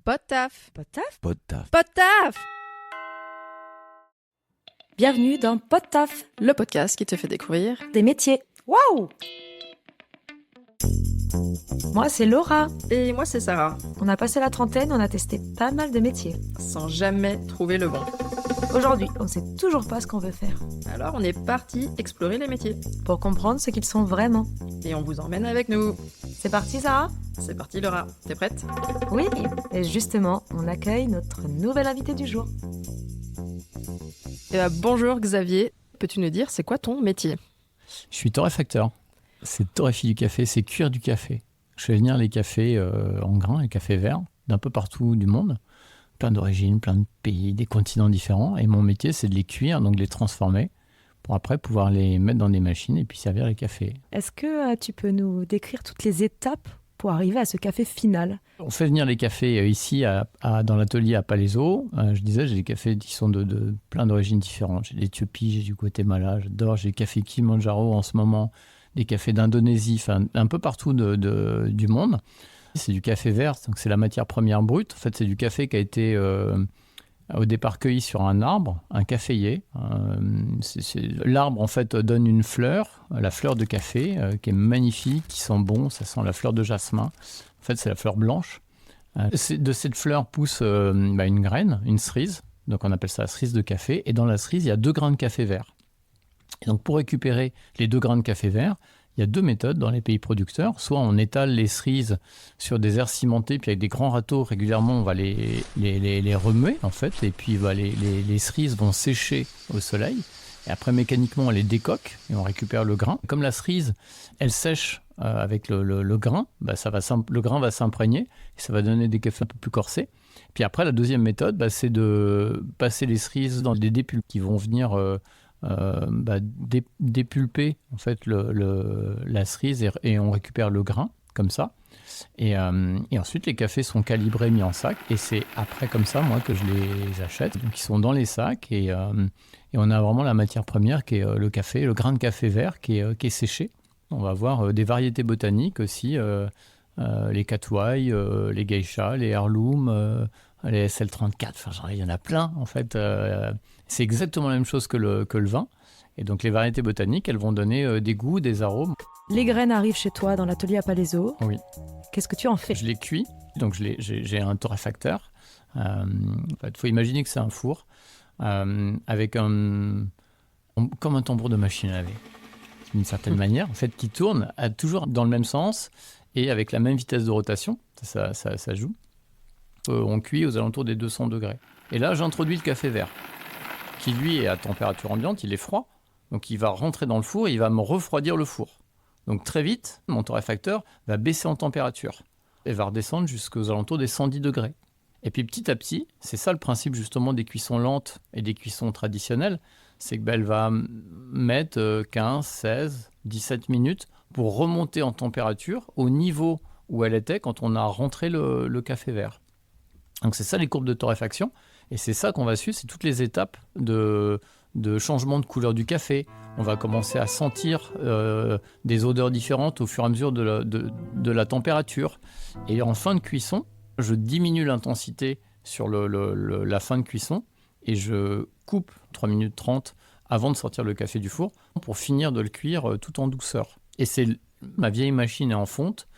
Podtaf. Podtaf ? Podtaf. Podtaf. Bienvenue dans Podtaf, Le podcast qui te fait découvrir des métiers. Waouh ! Moi, c'est Laura. Et moi c'est Sarah, On a passé la trentaine, on a testé pas mal de métiers. sans jamais trouver le bon. Aujourd'hui, on sait toujours pas ce qu'on veut faire. Alors on est parti explorer les métiers. Pour comprendre ce qu'ils sont vraiment. Et on vous emmène avec nous. C'est parti, Sarah ? C'est parti Laura, t'es prête ? Oui. Et justement, on accueille notre nouvel invité du jour. Bonjour Xavier, peux-tu nous dire c'est quoi ton métier ? Je suis torréfacteur. C'est torréfier du café, c'est cuire du café. Je fais venir les cafés en grains, les cafés verts, d'un peu partout du monde. Plein d'origines, plein de pays, des continents différents. Et mon métier, c'est de les cuire, donc de les transformer, pour après pouvoir les mettre dans des machines et puis servir les cafés. Est-ce que tu peux nous décrire toutes les étapes pour arriver à ce café final ? On fait venir les cafés ici dans l'atelier à Palaiseau. Je disais, j'ai des cafés qui sont de plein d'origines différentes. J'ai l'Éthiopie, j'ai du Guatemala, j'adore. J'ai le café Kilimanjaro en ce moment, des cafés d'Indonésie, enfin un peu partout du monde. C'est du café vert, donc c'est la matière première brute. En fait, c'est du café qui a été au départ cueilli sur un arbre, un caféier. L'arbre, en fait, donne une fleur, la fleur de café, qui est magnifique, qui sent bon. Ça sent la fleur de jasmin. En fait, c'est la fleur blanche. De cette fleur pousse une graine, une cerise. Donc, on appelle ça la cerise de café. Et dans la cerise, il y a 2 grains de café vert. Et donc, pour récupérer les 2 grains de café vert, il y a 2 méthodes dans les pays producteurs. Soit on étale les cerises sur des aires cimentées, puis avec des grands râteaux, régulièrement, on va les remuer, en fait. Et puis, les cerises vont sécher au soleil. Et après, mécaniquement, on les décoque et on récupère le grain. Comme la cerise, elle sèche avec le grain, le grain va s'imprégner et ça va donner des cafés un peu plus corsés. Puis après, la deuxième méthode, c'est de passer les cerises dans des dépulpes qui vont venir dépulper en fait la cerise et on récupère le grain comme ça. Et ensuite, les cafés sont calibrés, mis en sac. Et c'est après comme ça, moi, que je les achète. Donc, ils sont dans les sacs et on a vraiment la matière première qui est le café, le grain de café vert qui est séché. On va avoir des variétés botaniques aussi, les catouailles, les geishas, les heirlooms, les SL34. Enfin, il y en a plein, en fait. C'est exactement la même chose que le vin. Et donc, les variétés botaniques, elles vont donner des goûts, des arômes. Les graines arrivent chez toi dans l'atelier à Palaiseau. Oui. Qu'est-ce que tu en fais ? Je les cuis. Donc, j'ai un torréfacteur. Il faut imaginer que c'est un four avec comme un tambour de machine à laver, d'une certaine manière, en fait, qui tourne toujours dans le même sens et avec la même vitesse de rotation. Ça joue. On cuit aux alentours des 200 degrés. Et là, j'introduis le café vert, qui lui est à température ambiante, il est froid. Donc il va rentrer dans le four et il va me refroidir le four. Donc très vite, mon torréfacteur va baisser en température et va redescendre jusqu'aux alentours des 110 degrés. Et puis petit à petit, c'est ça le principe justement des cuissons lentes et des cuissons traditionnelles, c'est qu'elle va mettre 15, 16, 17 minutes pour remonter en température au niveau où elle était quand on a rentré le café vert. Donc c'est ça les courbes de torréfaction. Et c'est ça qu'on va suivre, c'est toutes les étapes de changement de couleur du café. On va commencer à sentir des odeurs différentes au fur et à mesure de la température. Et en fin de cuisson, je diminue l'intensité sur la fin de cuisson et je coupe 3 minutes 30 avant de sortir le café du four pour finir de le cuire tout en douceur. Et ma vieille machine est en fonte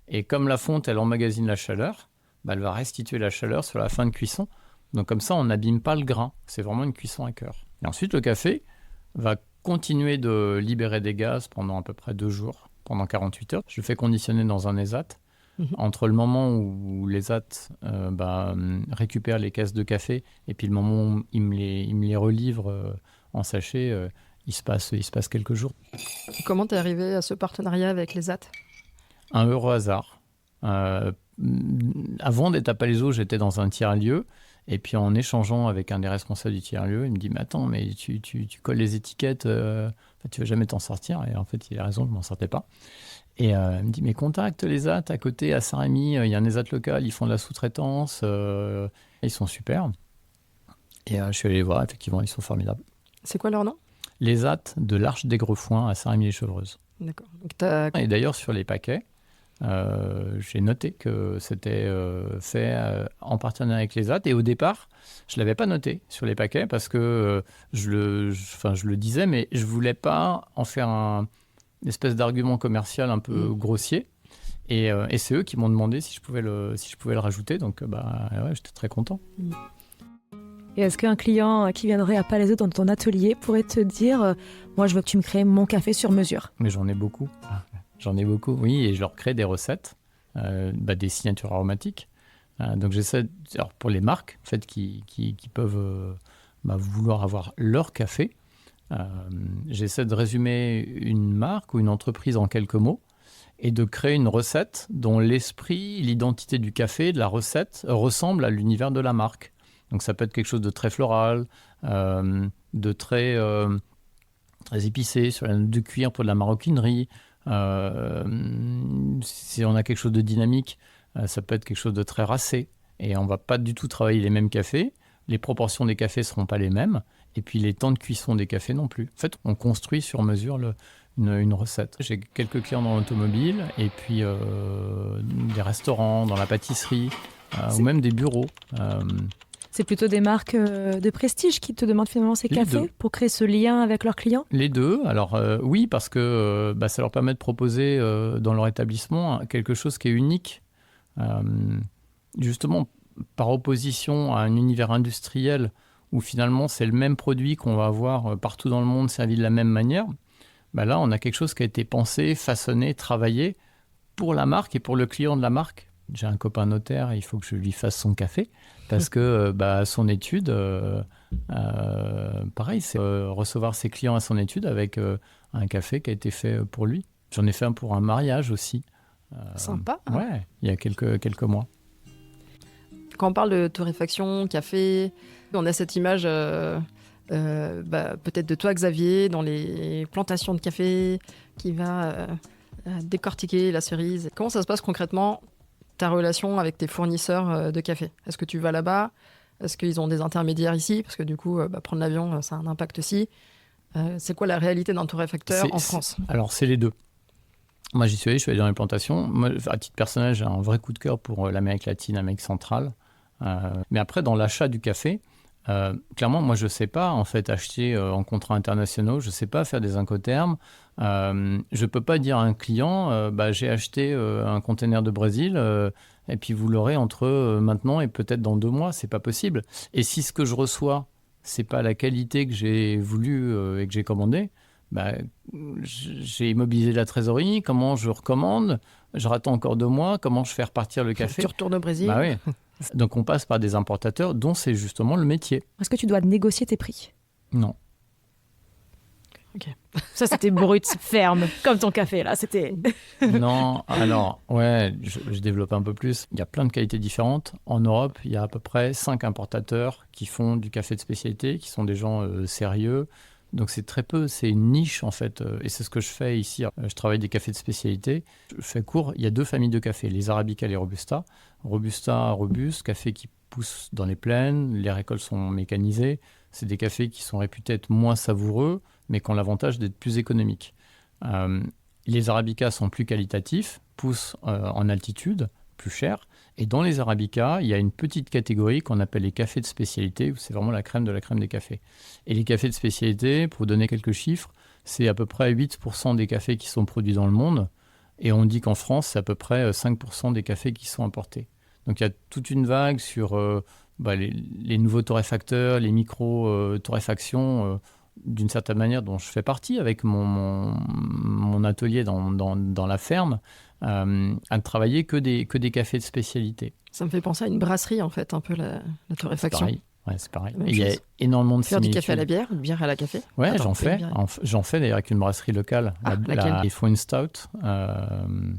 et comme la fonte, elle emmagasine la chaleur, elle va restituer la chaleur sur la fin de cuisson. Donc comme ça, on n'abîme pas le grain. C'est vraiment une cuisson à cœur. Et ensuite, le café va continuer de libérer des gaz pendant à peu près 2 jours, pendant 48 heures. Je le fais conditionner dans un ESAT. Entre le moment où l'ESAT récupère les caisses de café et puis le moment où il me les relivre en sachet, il se passe quelques jours. Comment t'es arrivé à ce partenariat avec les AT ? Un heureux hasard. Avant d'être à Palaiseau, j'étais dans un tiers-lieu. Et puis en échangeant avec un des responsables du tiers-lieu, il me dit « Mais attends, mais tu colles les étiquettes, tu vas jamais t'en sortir. » Et en fait, il a raison, je ne m'en sortais pas. Et il me dit « Mais contacte les AT à côté, à Saint-Rémy, il y a un ESAT local, ils font de la sous-traitance, ils sont super. » Et je suis allé les voir, effectivement, ils sont formidables. C'est quoi leur nom ? Les AT de l'Arche des Grefouins à Saint-Rémy-les-Chevreuses. D'accord. Donc Et d'ailleurs, sur les paquets, j'ai noté que c'était fait en partenariat avec les ZAT. Et au départ, je ne l'avais pas noté sur les paquets parce que je le disais, mais je ne voulais pas en faire une espèce d'argument commercial un peu grossier. Et c'est eux qui m'ont demandé si je pouvais le rajouter. Donc, ouais, j'étais très content. Et est-ce qu'un client qui viendrait à Palaiseau dans ton atelier pourrait te dire moi, je veux que tu me crées mon café sur mesure? Mais j'en ai beaucoup. J'en ai beaucoup, oui. Et je leur crée des recettes, des signatures aromatiques. Donc, j'essaie, alors pour les marques en fait, qui peuvent vouloir avoir leur café, j'essaie de résumer une marque ou une entreprise en quelques mots et de créer une recette dont l'esprit, l'identité du café, de la recette, ressemble à l'univers de la marque. Donc ça peut être quelque chose de très floral, de très épicé, sur la note de cuir pour de la maroquinerie. Si on a quelque chose de dynamique, ça peut être quelque chose de très racé. Et on ne va pas du tout travailler les mêmes cafés. Les proportions des cafés ne seront pas les mêmes. Et puis les temps de cuisson des cafés non plus. En fait, on construit sur mesure une recette. J'ai quelques clients dans l'automobile et puis des restaurants, dans la pâtisserie ou même des bureaux. C'est plutôt des marques de prestige qui te demandent finalement ces cafés pour créer ce lien avec leurs clients? Les deux. Alors oui, parce que ça leur permet de proposer dans leur établissement quelque chose qui est unique. Justement, par opposition à un univers industriel où finalement c'est le même produit qu'on va avoir partout dans le monde servi de la même manière, là on a quelque chose qui a été pensé, façonné, travaillé pour la marque et pour le client de la marque. J'ai un copain notaire, il faut que je lui fasse son café parce que son étude, pareil, c'est recevoir ses clients à son étude avec un café qui a été fait pour lui. J'en ai fait un pour un mariage aussi. Sympa. Ouais, il y a quelques mois. Quand on parle de torréfaction, café, on a cette image peut-être de toi, Xavier, dans les plantations de café, qui va décortiquer la cerise. Comment ça se passe concrètement, ta relation avec tes fournisseurs de café? Est-ce que tu vas là-bas? Est-ce qu'ils ont des intermédiaires ici? Parce que du coup, prendre l'avion, ça a un impact aussi. C'est quoi la réalité d'un torréfacteur en France? Alors, c'est les deux. Moi, j'y suis allé dans les plantations. Moi, à titre personnel, j'ai un vrai coup de cœur pour l'Amérique latine, l'Amérique centrale. Mais après, dans l'achat du café, clairement, moi, je ne sais pas en fait acheter en contrats internationaux. Je ne sais pas faire des incoterms. Je ne peux pas dire à un client, j'ai acheté un container de Brésil et puis vous l'aurez entre maintenant et peut-être dans 2 mois. Ce n'est pas possible. Et si ce que je reçois, ce n'est pas la qualité que j'ai voulu et que j'ai commandé, j'ai immobilisé la trésorerie. Comment je recommande? Je rattends encore 2 mois. Comment je fais repartir le café? Tu retournes au Brésil? Oui. Donc on passe par des importateurs dont c'est justement le métier. Est-ce que tu dois négocier tes prix? Non. Ok. Ça c'était brut, ferme, comme ton café là. C'était. Non, alors ouais, je développe un peu plus. Il y a plein de qualités différentes. En Europe, il y a à peu près 5 importateurs qui font du café de spécialité, qui sont des gens sérieux. Donc c'est très peu, c'est une niche en fait, et c'est ce que je fais ici. Je travaille des cafés de spécialité. Je fais court, il y a 2 familles de café, les Arabica et les Robusta. Robusta, robuste, café qui pousse dans les plaines, les récoltes sont mécanisées. C'est des cafés qui sont réputés être moins savoureux, mais qui ont l'avantage d'être plus économiques. Les Arabica sont plus qualitatifs, poussent en altitude, plus cher. Et dans les Arabica, il y a une petite catégorie qu'on appelle les cafés de spécialité, où c'est vraiment la crème de la crème des cafés. Et les cafés de spécialité, pour vous donner quelques chiffres, c'est à peu près 8% des cafés qui sont produits dans le monde. Et on dit qu'en France, c'est à peu près 5% des cafés qui sont importés. Donc il y a toute une vague sur les nouveaux torréfacteurs, les micro-torréfactions, d'une certaine manière, dont je fais partie avec mon atelier dans la ferme, à ne travailler que des cafés de spécialité. Ça me fait penser à une brasserie, en fait, un peu la torréfaction. C'est pareil. Il y a énormément de Faire similitudes. du café à la bière, une bière à la café. Ouais, j'en fais. J'en fais d'ailleurs avec une brasserie locale. Laquelle? Ils font une stout, une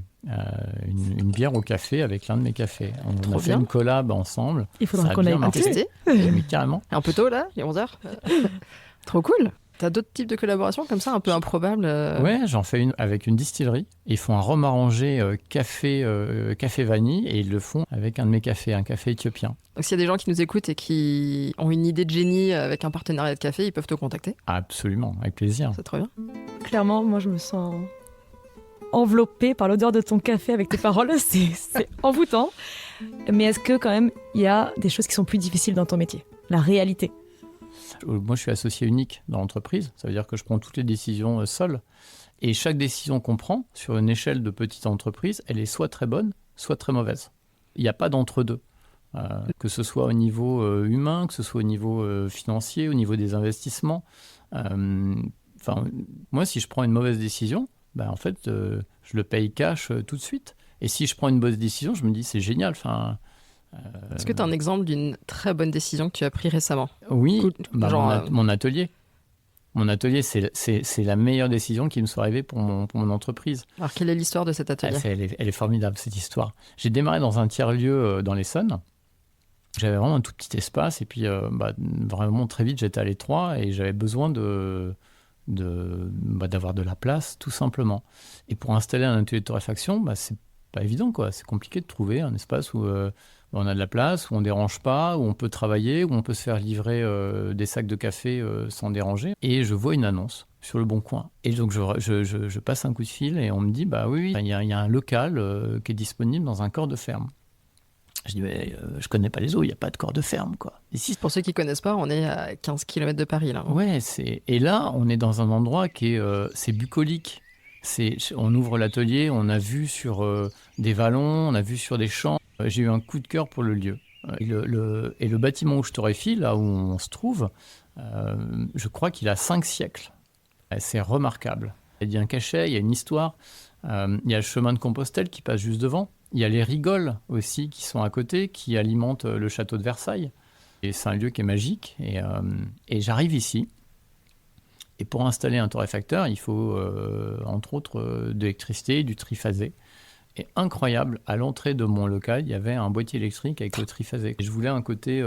bière au café avec l'un de mes cafés. On a fait une collab ensemble. Il faudra qu'on aille tester. Mais carrément. Un peu tôt, là, il est 11h. Trop cool. T'as d'autres types de collaborations comme ça, un peu improbables? Ouais, j'en fais une avec une distillerie. Ils font un rhum arrangé café vanille et ils le font avec un de mes cafés, un café éthiopien. Donc s'il y a des gens qui nous écoutent et qui ont une idée de génie avec un partenariat de café, ils peuvent te contacter? Absolument, avec plaisir. C'est trop bien. Clairement, moi je me sens enveloppé par l'odeur de ton café avec tes paroles. C'est envoûtant. Mais est-ce que quand même, il y a des choses qui sont plus difficiles dans ton métier ? La réalité. Moi, je suis associé unique dans l'entreprise. Ça veut dire que je prends toutes les décisions seul. Et chaque décision qu'on prend sur une échelle de petite entreprise, elle est soit très bonne, soit très mauvaise. Il n'y a pas d'entre-deux. Que ce soit au niveau humain, que ce soit au niveau financier, au niveau des investissements. Moi, si je prends une mauvaise décision, en fait, je le paye cash tout de suite. Et si je prends une bonne décision, je me dis c'est génial. Est-ce que tu as un exemple d'une très bonne décision que tu as prise récemment ? Oui, mon atelier. Mon atelier, c'est la meilleure décision qui me soit arrivée pour mon entreprise. Alors, quelle est l'histoire de cet atelier ? Elle est formidable, cette histoire. J'ai démarré dans un tiers-lieu dans l'Essonne. J'avais vraiment un tout petit espace. Et puis, vraiment, très vite, j'étais à l'étroit et j'avais besoin d'avoir de la place, tout simplement. Et pour installer un atelier de torréfaction, c'est pas évident, quoi. C'est compliqué de trouver un espace où on a de la place, où on ne dérange pas, où on peut travailler, où on peut se faire livrer des sacs de café sans déranger. Et je vois une annonce sur Le Bon Coin. Et donc, je passe un coup de fil et on me dit, oui, il y a un local qui est disponible dans un corps de ferme. Je dis, mais je connais pas les eaux, il n'y a pas de corps de ferme, quoi. Ici, pour ceux qui connaissent pas, on est à 15 km de Paris, là. Ouais, et là, on est dans un endroit qui est, c'est bucolique. On ouvre l'atelier, on a vu sur des vallons, on a vu sur des champs. J'ai eu un coup de cœur pour le lieu. Et le bâtiment où je torréfie, là où on se trouve, je crois qu'il a 5 siècles. C'est remarquable. Il y a un cachet, il y a une histoire. Il y a le chemin de Compostelle qui passe juste devant. Il y a les rigoles aussi qui sont à côté, qui alimentent le château de Versailles. Et c'est un lieu qui est magique. Et j'arrive ici. Et pour installer un torréfacteur, il faut, entre autres, de l'électricité, du triphasé. Et incroyable, à l'entrée de mon local, il y avait un boîtier électrique avec le triphasé. Et je voulais un côté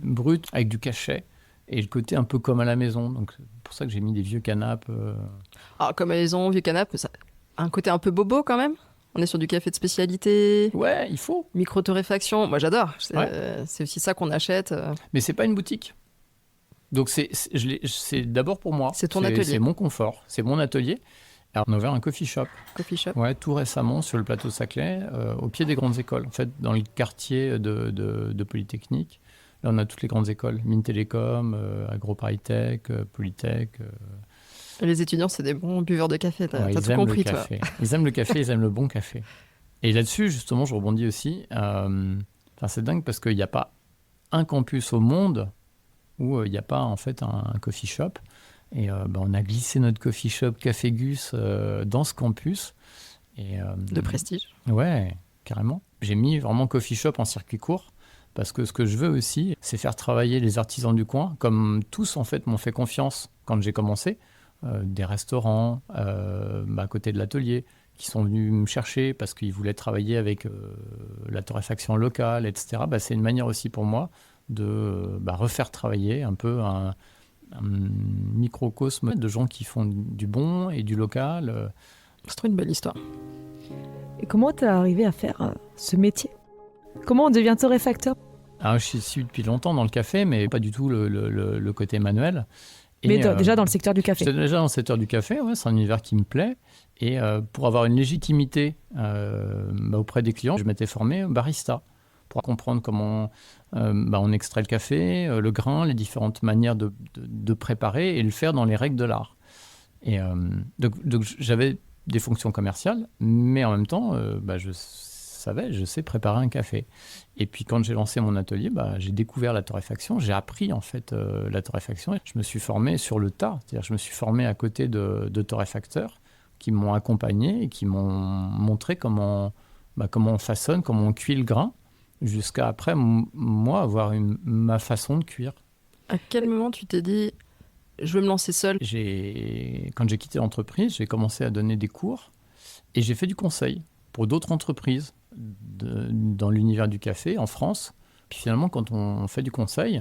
brut, avec du cachet. Et le côté un peu comme à la maison. Donc c'est pour ça que j'ai mis des vieux canapes. Alors, comme à la maison, vieux canapes, ça... un côté un peu bobo quand même. On est sur du café de spécialité. Ouais, il faut. Micro-torréfaction. Moi, j'adore. C'est aussi ça qu'on achète. Mais c'est pas une boutique. Donc c'est d'abord pour moi. C'est ton atelier. C'est mon confort. C'est mon atelier. Alors, on a ouvert un coffee shop. Coffee shop. Ouais, tout récemment sur le plateau de Saclay, au pied des grandes écoles. En fait, dans le quartier de Polytechnique. Là, on a toutes les grandes écoles. Mines Télécom, AgroParisTech, Polytech. Et les étudiants, c'est des bons buveurs de café. T'as Ouais, tout compris, toi. Ils aiment le café, ils aiment le bon café. Et là-dessus, justement, je rebondis aussi. C'est dingue parce qu'il n'y a pas un campus au monde où il n'y a pas en fait un coffee shop. Et on a glissé notre coffee shop Café Gus dans ce campus. De prestige. Ouais, carrément. J'ai mis vraiment coffee shop en circuit court. Parce que ce que je veux aussi, c'est faire travailler les artisans du coin, comme tous en fait m'ont fait confiance quand j'ai commencé. Des restaurants à côté de l'atelier qui sont venus me chercher parce qu'ils voulaient travailler avec la torréfaction locale, etc. C'est une manière aussi pour moi de refaire travailler un peu un microcosme de gens qui font du bon et du local. C'est trop une belle histoire. Et comment tu es arrivé à faire ce métier ? Comment on devient torréfacteur ? Je suis depuis longtemps dans le café, mais pas du tout le côté manuel. Mais déjà dans le secteur du café. J'étais déjà dans le secteur du café, ouais, c'est un univers qui me plaît. Et pour avoir une légitimité auprès des clients, je m'étais formé barista pour comprendre comment on extrait le café, le grain, les différentes manières de préparer et le faire dans les règles de l'art. Et donc j'avais des fonctions commerciales, mais en même temps, je sais préparer un café. Et puis quand j'ai lancé mon atelier, j'ai découvert la torréfaction, j'ai appris en fait la torréfaction. Je me suis formé sur le tas, c'est-à-dire je me suis formé à côté de torréfacteurs qui m'ont accompagné et qui m'ont montré comment on façonne, comment on cuit le grain, jusqu'à après moi avoir ma façon de cuire. À quel moment tu t'es dit je vais me lancer seul ? Quand j'ai quitté l'entreprise, j'ai commencé à donner des cours et j'ai fait du conseil pour d'autres entreprises dans l'univers du café en France. Puis finalement, quand on fait du conseil,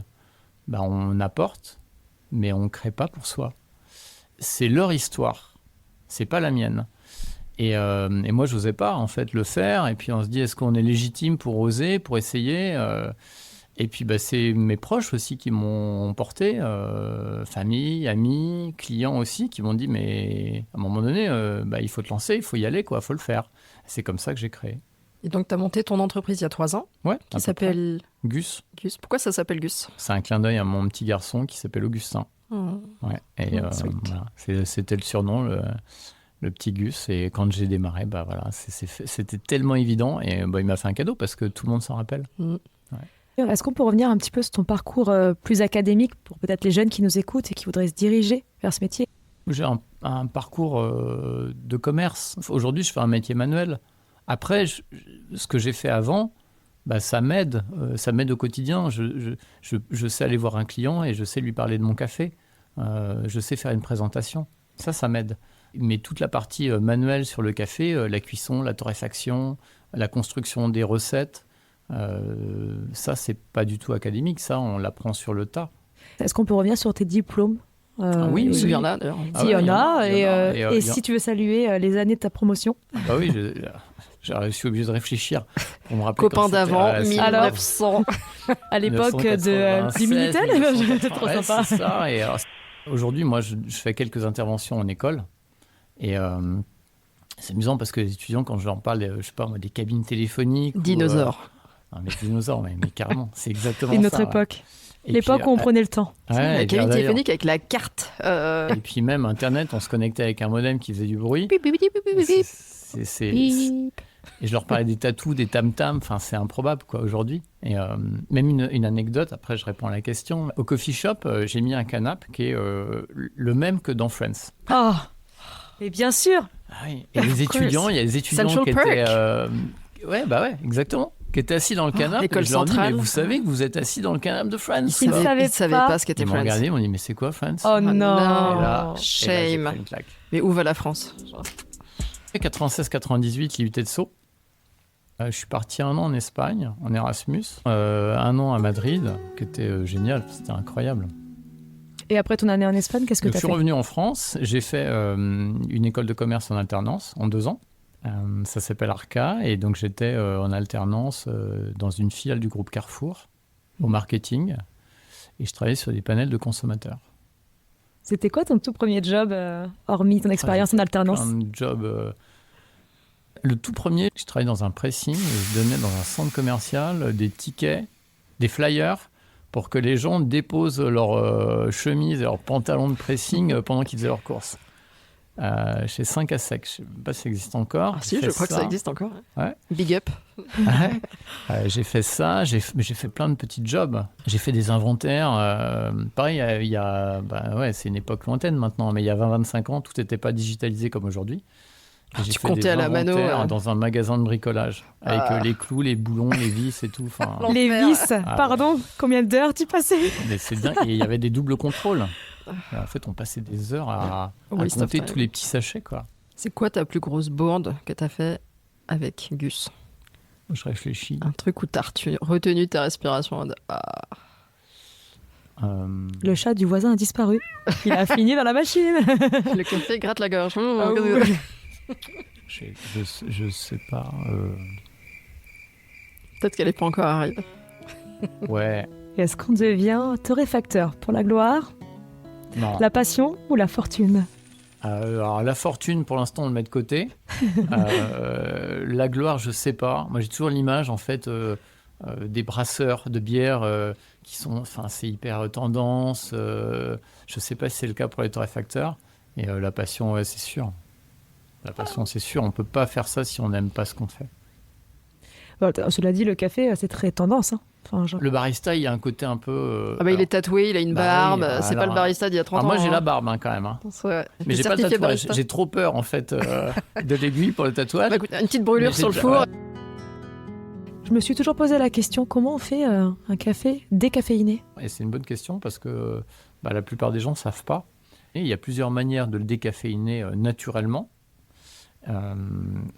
on apporte, mais on ne crée pas pour soi. C'est leur histoire, c'est pas la mienne. Et moi, je n'osais pas en fait le faire. Et puis on se dit, est-ce qu'on est légitime pour oser, pour essayer Et puis, c'est mes proches aussi qui m'ont porté, famille, amis, clients aussi, qui m'ont dit, mais à un moment donné, il faut te lancer, il faut y aller, quoi, il faut le faire. C'est comme ça que j'ai créé. Et donc, tu as monté ton entreprise il y a 3 ans, Ouais, qui s'appelle Gus. Gus. Pourquoi ça s'appelle Gus? C'est un clin d'œil à mon petit garçon qui s'appelle Augustin. Oh. Ouais. Et Sweet. voilà. C'était le surnom, le petit Gus. Et quand j'ai démarré, voilà, c'était tellement évident. Et il m'a fait un cadeau parce que tout le monde s'en rappelle. Est-ce qu'on peut revenir un petit peu sur ton parcours plus académique pour peut-être les jeunes qui nous écoutent et qui voudraient se diriger vers ce métier? J'ai un parcours de commerce. Aujourd'hui, je fais un métier manuel. Après, ce que j'ai fait avant, ça m'aide au quotidien. Je sais aller voir un client et je sais lui parler de mon café. Je sais faire une présentation. Ça m'aide. Mais toute la partie manuelle sur le café, la cuisson, la torréfaction, la construction des recettes, ça, c'est pas du tout académique. Ça, on l'apprend sur le tas. Est-ce qu'on peut revenir sur tes diplômes? Oui, Il y en a d'ailleurs. S'il y en a, il y en a. et si tu veux saluer les années de ta promotion? Oui, je suis obligé de réfléchir pour me rappeler. Copain d'avant, 1900. À l'époque du Minitel. Trop sympa. C'est ça. Et aujourd'hui, moi, je fais quelques interventions en école. Et c'est amusant parce que les étudiants, quand je leur parle, je sais pas, des cabines téléphoniques. Dinosaures. Non, mais dinosaures, mais carrément, c'est exactement ça. Et notre époque. L'époque où on prenait le temps. Ouais, la cabine téléphonique avec la carte. Et puis même Internet, on se connectait avec un modem qui faisait du bruit. Bip, bip, bip, bip, bip, bip. Et je leur parlais des tatous, des tam-tams. Enfin, c'est improbable, quoi, aujourd'hui. Et même une anecdote, après je réponds à la question. Au coffee shop, j'ai mis un canapé qui est le même que dans Friends. Ah, et bien sûr. Ah oui. Et les étudiants, il y a des étudiants Central qui Perk. étaient... ouais, exactement. Qui étaient assis dans le canapé. l'école Et je leur dis, mais centrale. vous savez que vous êtes assis dans le canapé de Friends. Ils ne quoi. savaient Ils savaient pas. pas ce qu'était Ils m'ont Friends. regardé, ils m'ont dit, mais c'est quoi Friends? Oh non. non. Et là, Shame. j'ai pris une claque. Mais où va la France? 96-98, l'IUT de Sceaux. Je suis parti 1 an en Espagne, en Erasmus. 1 an à Madrid, qui était génial, c'était incroyable. Et après ton année en Espagne, qu'est-ce que Donc, tu as je suis fait? revenu en France, j'ai fait une école de commerce en alternance en 2 ans. Ça s'appelle Arca, et donc j'étais en alternance dans une filiale du groupe Carrefour, au marketing, et je travaillais sur des panels de consommateurs. C'était quoi ton tout premier job, hormis ton expérience en alternance? Un job... Le tout premier, je travaillais dans un pressing, et je donnais dans un centre commercial des tickets, des flyers, pour que les gens déposent leurs chemises et leurs pantalons de pressing pendant qu'ils faisaient leurs courses. Chez 5 à sec, je ne sais pas si ça existe encore. Ah si, je crois que ça existe encore. Ouais. Big up. J'ai fait ça, j'ai fait plein de petits jobs. J'ai fait des inventaires. Pareil, c'est une époque lointaine maintenant, mais il y a 20-25 ans, tout n'était pas digitalisé comme aujourd'hui. Et j'ai Tu fait comptais des à la mano, inventaires dans un magasin de bricolage, avec les clous, les boulons, les vis et tout. Enfin, Les vis, Ah, pardon, combien d'heures tu passais? mais c'est dingue. Et il y avait des doubles contrôles. Et en fait, on passait des heures à Waste of compter time. tous les petits sachets, quoi. C'est quoi ta plus grosse bourde que tu as fait avec Gus? Je réfléchis. Un truc où tu as retenu ta respiration. Le chat du voisin a disparu. Il a fini dans la machine. Le café gratte la gorge. Ah oui. Je sais pas. Peut-être qu'elle n'est pas encore arrivée. Ouais. Est-ce qu'on devient torréfacteur pour la gloire, Non. la passion ou la fortune? Alors, la fortune, pour l'instant, on le met de côté. La gloire, je sais pas. Moi, j'ai toujours l'image, en fait, des brasseurs de bière qui sont... Enfin, c'est hyper tendance. Je sais pas si c'est le cas pour les torréfacteurs. Et la passion, ouais, c'est sûr. La passion, c'est sûr. On peut pas faire ça si on n'aime pas ce qu'on fait. Bon, cela dit, le café, c'est très tendance. Hein. Enfin, genre... Le barista, il y a un côté un peu... Il est tatoué, il a une bah oui, barbe. C'est alors, pas le barista d'il y a 30 ans. moi, j'ai la hein. barbe quand même. Hein. Ouais. Mais j'ai pas le Certifié tatouage. barista. J'ai trop peur, en fait, de l'aiguille pour le tatouage. Bah, écoute, une petite brûlure Mais sur le j'ai- four. ouais. Je me suis toujours posé la question, comment on fait un café décaféiné? Et c'est une bonne question parce que la plupart des gens ne savent pas. Et il y a plusieurs manières de le décaféiner naturellement.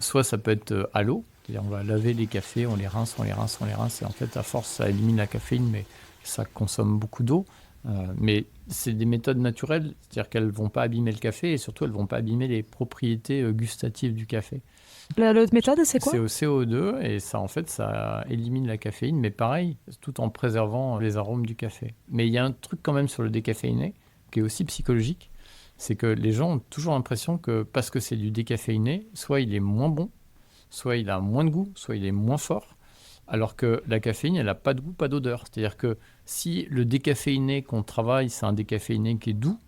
Soit ça peut être à l'eau, c'est-à-dire on va laver les cafés, on les rince, et en fait à force ça élimine la caféine, mais ça consomme beaucoup d'eau. Mais c'est des méthodes naturelles, c'est-à-dire qu'elles ne vont pas abîmer le café et surtout elles ne vont pas abîmer les propriétés gustatives du café. L'autre méthode, c'est quoi? C'est au CO2 et ça, en fait, ça élimine la caféine, mais pareil, tout en préservant les arômes du café. Mais il y a un truc quand même sur le décaféiné qui est aussi psychologique, c'est que les gens ont toujours l'impression que parce que c'est du décaféiné, soit il est moins bon, soit il a moins de goût, soit il est moins fort, alors que la caféine, elle n'a pas de goût, pas d'odeur. C'est-à-dire que si le décaféiné qu'on travaille, c'est un décaféiné qui est doux,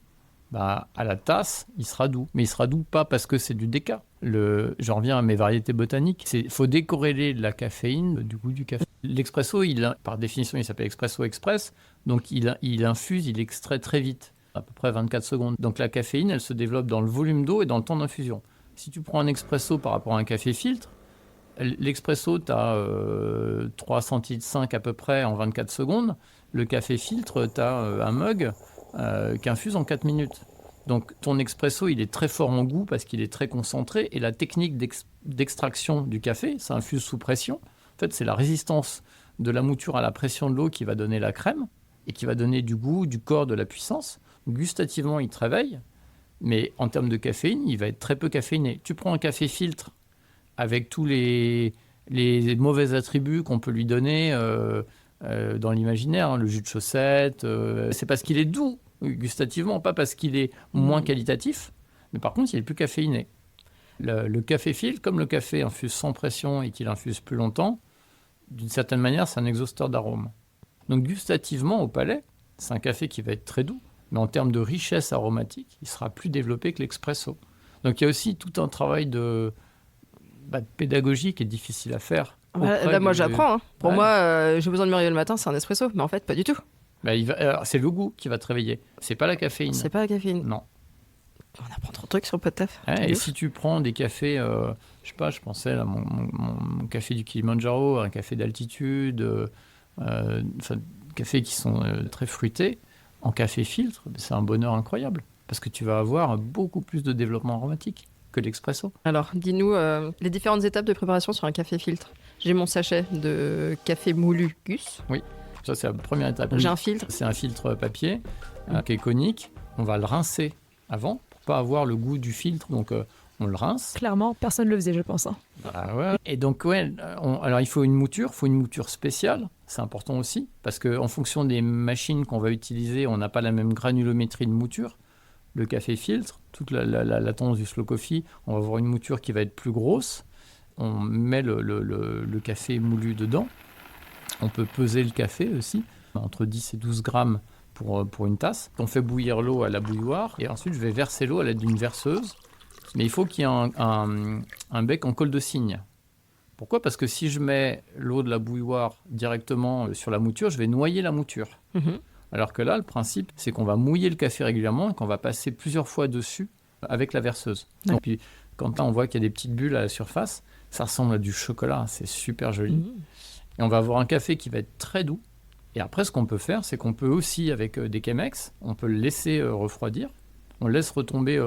bah, à la tasse, il sera doux. Mais il sera doux pas parce que c'est du déca. J'en reviens à mes variétés botaniques. Il faut décorréler la caféine du goût du café. L'expresso, par définition, il s'appelle expresso express. Donc il infuse, il extrait très vite, à peu près 24 secondes. Donc la caféine, elle se développe dans le volume d'eau et dans le temps d'infusion. Si tu prends un expresso par rapport à un café filtre, l'expresso, tu as 3 centilitres à peu près en 24 secondes. Le café filtre, tu as un mug qui infuse en 4 minutes. Donc ton expresso, il est très fort en goût parce qu'il est très concentré et la technique d'extraction du café, ça infuse sous pression. En fait, c'est la résistance de la mouture à la pression de l'eau qui va donner la crème et qui va donner du goût, du corps, de la puissance. Gustativement, il travaille, mais en termes de caféine, il va être très peu caféiné. Tu prends un café filtre avec tous les mauvais attributs qu'on peut lui donner dans l'imaginaire, le jus de chaussette, c'est parce qu'il est doux gustativement, pas parce qu'il est moins qualitatif, mais par contre il est plus caféiné. Le café filtre, comme le café infuse sans pression et qu'il infuse plus longtemps, d'une certaine manière c'est un exhausteur d'arômes. Donc gustativement au palais, c'est un café qui va être très doux, mais en termes de richesse aromatique, il sera plus développé que l'expresso. Donc il y a aussi tout un travail de pédagogie qui est difficile à faire. Là, moi, j'apprends. Hein. Pour moi, j'ai besoin de me réveiller le matin, c'est un espresso. Mais en fait, pas du tout. Alors, c'est le goût qui va te réveiller. C'est pas la caféine. C'est pas la caféine. Non. On apprend trop de trucs sur Podtaf. Et si tu prends des cafés, je sais pas, je pensais à mon café du Kilimanjaro, un café d'altitude, cafés qui sont très fruités, en café filtre, c'est un bonheur incroyable. Parce que tu vas avoir beaucoup plus de développement aromatique que l'expresso. Alors, dis-nous les différentes étapes de préparation sur un café filtre. J'ai mon sachet de café moulu Gus. Oui, ça c'est la première étape. J'ai un filtre. C'est un filtre papier qui est conique. On va le rincer avant pour pas avoir le goût du filtre. Donc on le rince. Clairement, personne ne le faisait, je pense. Hein. Ouais. Et donc, alors il faut une mouture spéciale. C'est important aussi parce qu'en fonction des machines qu'on va utiliser, on n'a pas la même granulométrie de mouture. Le café filtre, toute la tendance du slow coffee, on va avoir une mouture qui va être plus grosse. On met le café moulu dedans. On peut peser le café aussi, entre 10 et 12 grammes pour une tasse. On fait bouillir l'eau à la bouilloire et ensuite je vais verser l'eau à l'aide d'une verseuse. Mais il faut qu'il y ait un bec en colle de cygne. Pourquoi ? Parce que si je mets l'eau de la bouilloire directement sur la mouture, je vais noyer la mouture. Mm-hmm. Alors que là, le principe, c'est qu'on va mouiller le café régulièrement et qu'on va passer plusieurs fois dessus avec la verseuse. Ouais. Et puis, quand on voit qu'il y a des petites bulles à la surface, ça ressemble à du chocolat, c'est super joli. Mmh. Et on va avoir un café qui va être très doux. Et après, ce qu'on peut faire, c'est qu'on peut aussi, avec des Chemex, on peut le laisser refroidir. On le laisse retomber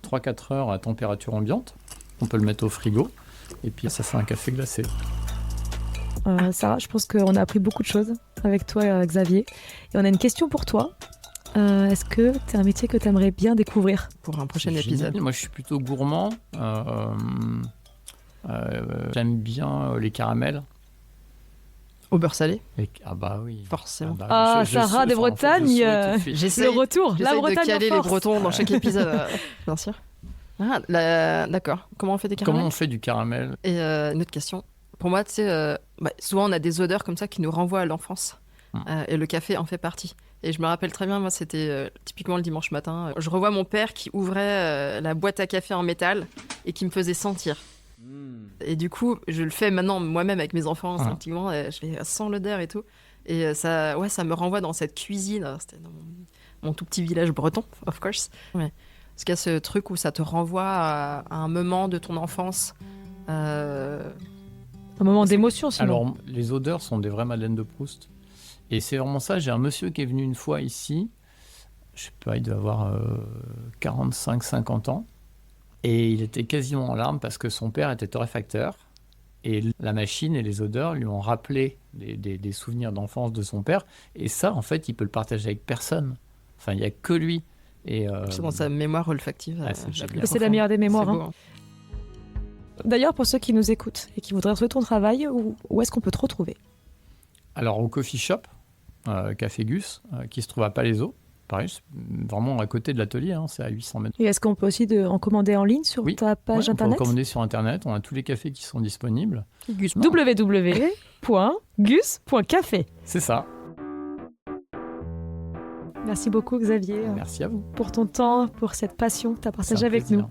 3-4 heures à température ambiante. On peut le mettre au frigo. Et puis, ça fait un café glacé. Sarah, je pense qu'on a appris beaucoup de choses avec toi, Xavier. Et on a une question pour toi. Est-ce que c'est un métier que tu aimerais bien découvrir pour un prochain épisode ? Moi, je suis plutôt gourmand. J'aime bien les caramels. Au beurre salé ? Ah bah oui. Forcément. Sarah des Bretagnes, le retour. La Bretagne de caler les Bretons dans chaque épisode, bien sûr. D'accord. Comment on fait des caramels ? Comment on fait du caramel ? Et une autre question. Pour moi, tu sais, souvent on a des odeurs comme ça qui nous renvoient à l'enfance. Et le café en fait partie. Et je me rappelle très bien, moi, c'était typiquement le dimanche matin. Je revois mon père qui ouvrait la boîte à café en métal et qui me faisait sentir. Et du coup, je le fais maintenant moi-même avec mes enfants instinctivement. Je fais sans l'odeur et tout. Et ça me renvoie dans cette cuisine. C'était dans mon tout petit village breton, of course. Ouais. Parce qu'il y a ce truc où ça te renvoie à un moment de ton enfance. Un moment d'émotion, sinon. Alors, les odeurs sont des vraies Madeleines de Proust. Et c'est vraiment ça. J'ai un monsieur qui est venu une fois ici. Je sais pas, il doit avoir 45-50 ans. Et il était quasiment en larmes parce que son père était torréfacteur. Et la machine et les odeurs lui ont rappelé des souvenirs d'enfance de son père. Et ça, en fait, il peut le partager avec personne. Enfin, il n'y a que lui. Et c'est dans sa mémoire olfactive. C'est la meilleure des mémoires. Hein. D'ailleurs, pour ceux qui nous écoutent et qui voudraient retrouver ton travail, où est-ce qu'on peut te retrouver ? Alors, au coffee shop, Café Gus, qui se trouve à Palaiseau. Pareil, c'est vraiment à côté de l'atelier, c'est à 800 mètres. Et est-ce qu'on peut aussi en commander en ligne sur ta page internet ? On peut commander sur Internet, on a tous les cafés qui sont disponibles. www.gus.café. C'est ça. Merci beaucoup Xavier. Merci à vous. Pour ton temps, pour cette passion que tu as partagée avec nous.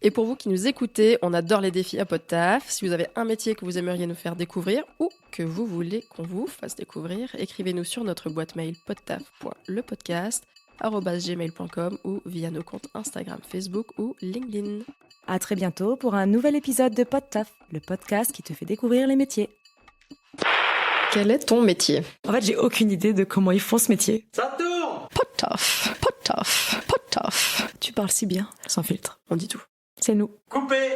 Et pour vous qui nous écoutez, on adore les défis à PodTaf. Si vous avez un métier que vous aimeriez nous faire découvrir ou que vous voulez qu'on vous fasse découvrir, écrivez-nous sur notre boîte mail podtaf.lepodcast@gmail.com ou via nos comptes Instagram, Facebook ou LinkedIn. À très bientôt pour un nouvel épisode de PodTaf, le podcast qui te fait découvrir les métiers. Quel est ton métier ? En fait, j'ai aucune idée de comment ils font ce métier. Ça tourne ! PodTaf, PodTaf, PodTaf. Tu parles si bien, sans filtre. On dit tout. C'est nous. Coupé.